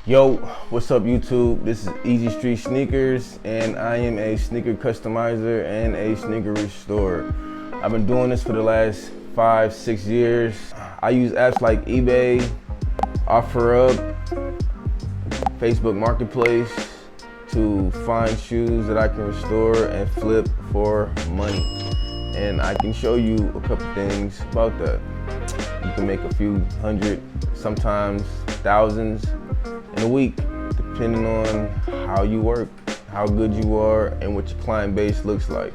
Yo, what's up YouTube? This is Easy Street Sneakers and I am a sneaker customizer and a sneaker restorer. I've been doing this for the last 5-6 years. I use apps like eBay, OfferUp, Facebook Marketplace to find shoes that I can restore and flip for money. And I can show you a couple things about that. You can make a few hundred, sometimes thousands in a week, depending on how you work, how good you are, and what your client base looks like.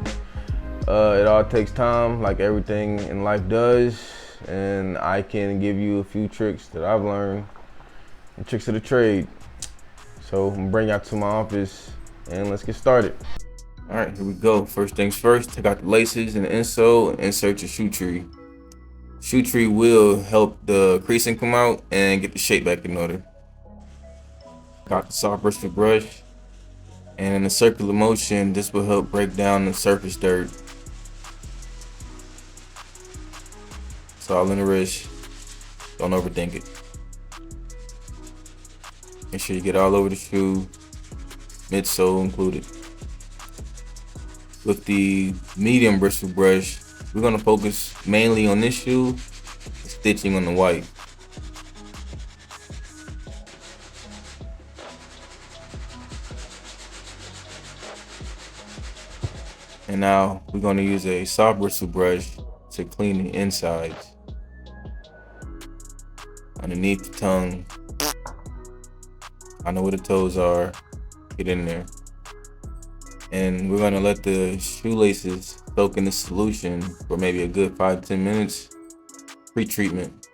It all takes time, like everything in life does, and I can give you a few tricks that I've learned, and tricks of the trade. So I'm gonna bring y'all to my office, and let's get started. All right, here we go. First things first, take out the laces and the insole and insert your shoe tree. Shoe tree will help the creasing come out and get the shape back in order. Got the soft bristle brush, and in a circular motion, this will help break down the surface dirt. It's all in the wrist. Don't overthink it. Make sure you get all over the shoe, midsole included. With the medium bristle brush, we're gonna focus mainly on this shoe, stitching on the white. And now we're going to use a soft bristle brush to clean the insides. Underneath the tongue. I know where the toes are. Get in there. And we're going to let the shoelaces soak in the solution for maybe a good 5-10 minutes. Pre-treatment.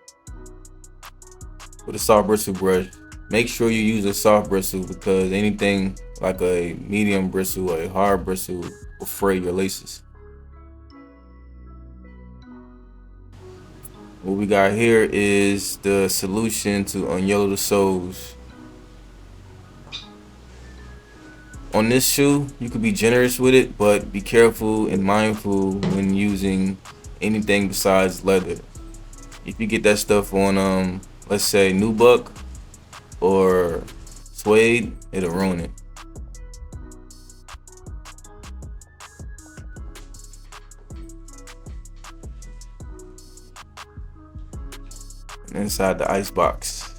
With a soft bristle brush, make sure you use a soft bristle because anything like a medium bristle or a hard bristle will fray your laces. What we got here is the solution to unyellow the soles. On this shoe, you could be generous with it, but be careful and mindful when using anything besides leather. If you get that stuff on, let's say nubuck or suede, it'll ruin it. Inside the ice box.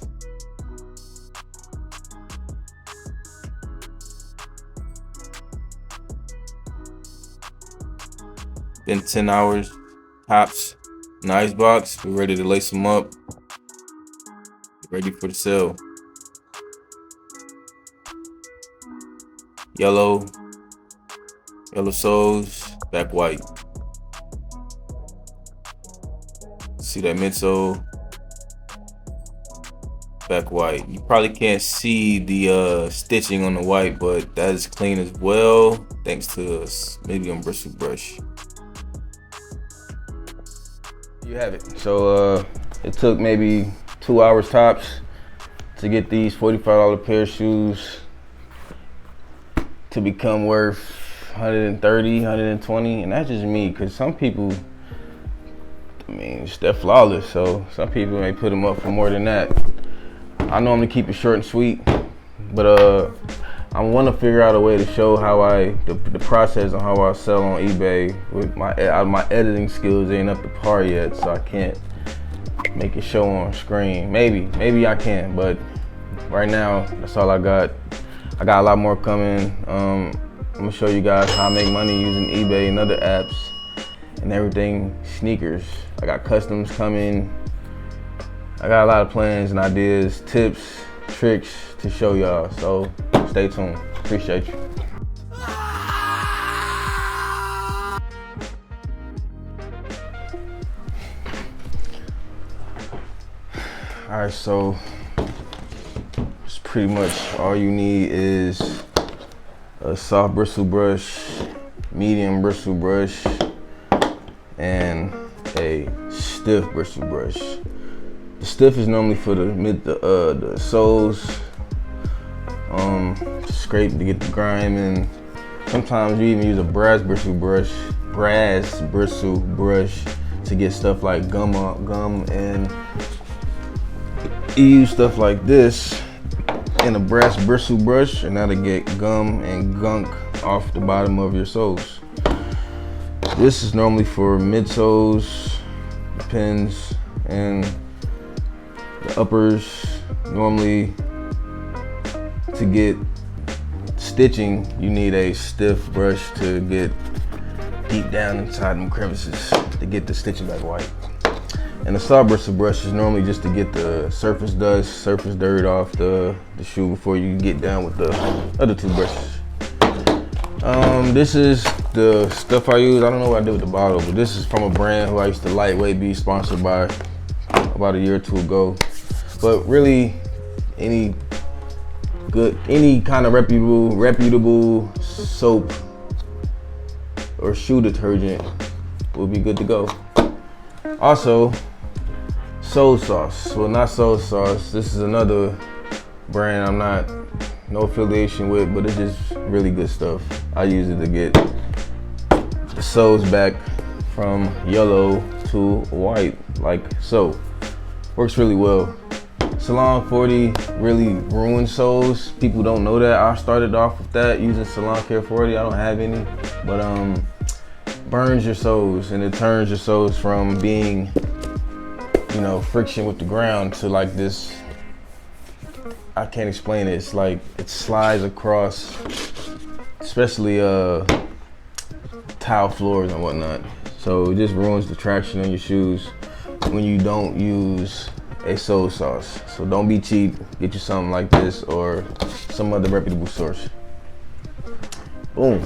Been 10 hours tops in the ice box. We're ready to lace them up. Ready for the sale. Yellow soles, back white. See that midsole? Back white. You probably can't see the stitching on the white, but that is clean as well thanks to a medium bristle brush. You have it. So it took maybe 2 hours tops to get these $45 pair of shoes to become worth 130, 120, and that's just me, because some people, I mean, they're flawless, so some people may put them up for more than that. I normally keep it short and sweet, but I want to figure out a way to show how the process on how I sell on eBay. With my editing skills ain't up to par yet, so I can't make it show on screen. Maybe I can, but right now that's all I got. I got a lot more coming. I'm gonna show you guys how I make money using eBay and other apps and everything sneakers. I got customs coming. I got a lot of plans and ideas, tips, tricks to show y'all, so stay tuned. Appreciate you. All right, so it's pretty much all you need is a soft bristle brush, medium bristle brush, and a stiff bristle brush. The stiff is normally for the soles, to scrape to get the grime, and sometimes you even use a brass bristle brush to get stuff like gum, and you use stuff like this and a brass bristle brush, and that'll get gum and gunk off the bottom of your soles. This is normally for midsoles, the pins, and the uppers. Normally, to get stitching, you need a stiff brush to get deep down inside them crevices to get the stitching back white. And the soft bristle brush is normally just to get the surface dust, surface dirt off the shoe before you get down with the other two brushes. This is the stuff I use. I don't know what I did with the bottle, but this is from a brand who I used to lightweight be sponsored by about a year or two ago. But really, any kind of reputable soap or shoe detergent will be good to go. Also, soul sauce. Well, not soul sauce. This is another brand I'm not no affiliation with, but it's just really good stuff. I use it to get the soles back from yellow to white, like so. Works really well. Salon 40 really ruins soles. People don't know that. I started off with that using Salon Care 40. I don't have any, but burns your soles, and it turns your soles from being, you know, friction with the ground to like this. I can't explain it. It's like it slides across, especially tile floors and whatnot. So it just ruins the traction on your shoes when you don't use a sole sauce. So don't be cheap. Get you something like this or some other reputable source. Boom.